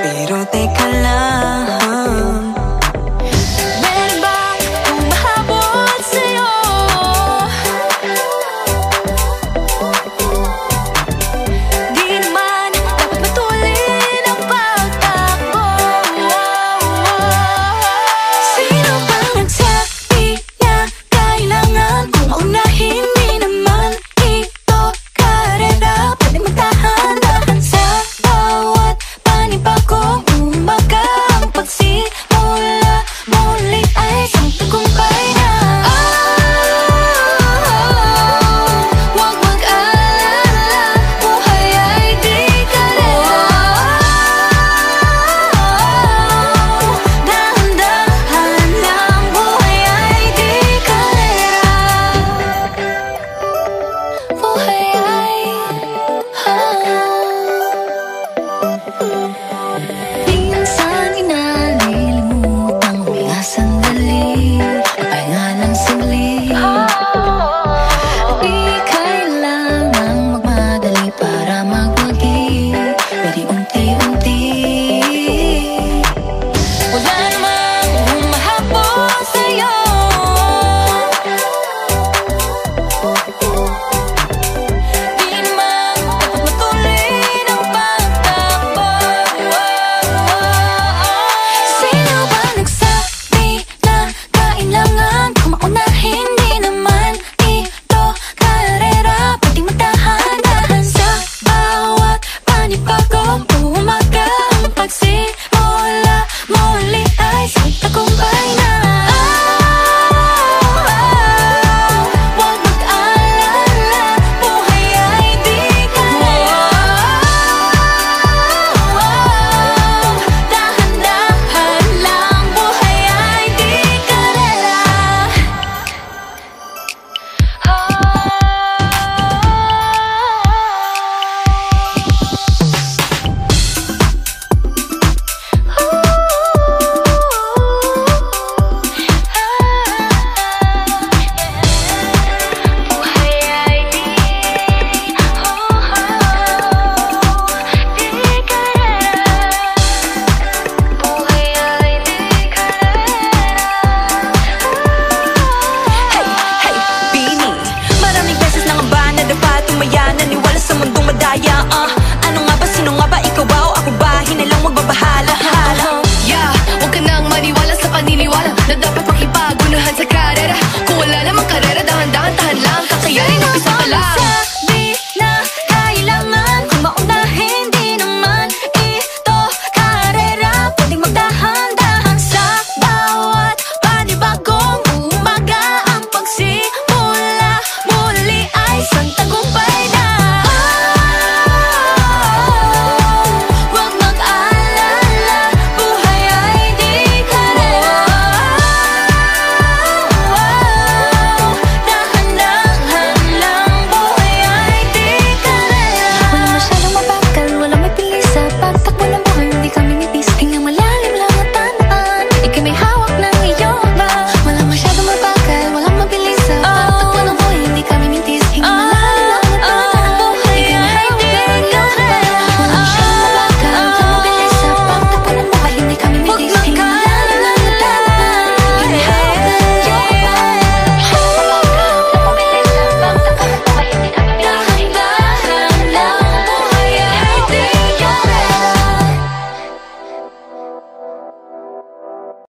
Pero teka lang, meron bang humahabol sa'yo? Di naman dapat matulin ang pagtakbo. Sino bang nagsabi na kailangan kong maunahin? Di naman ito karera, pwede magtahan-tahan sa bawat panibagong umaga. Ang pagsimula muli ay isang tagumpay na. Huwag mag-alala, buhay ay di karera. Dahan-dahan lang, buhay ay di karera. Buhay ay minsan inalilimutang huminga sandali, magpahinga ng saglit. Di kailangang magmadali para magwagi, pwede unti-unti. Wala namang humahabol sa'yo. Di naman dapat matulin ang pagtakbo. Sino ba nagsabi na kailangan kong maunahin? Di naman ito karera, pwedeng magtahan-tahan sa bawat panibagong umaga. Ang pagsimula muli ay isang tagumpay na. Huwag mag-alala, buhay ay di karera. Dahan-dahan lang, buhay ay di karera. Buhay ay di karera. Buhay ay di karera. Hey, hey, Bini, maraming beses nang ang ba na dapat tumaya, naniwala sa mundong madaya.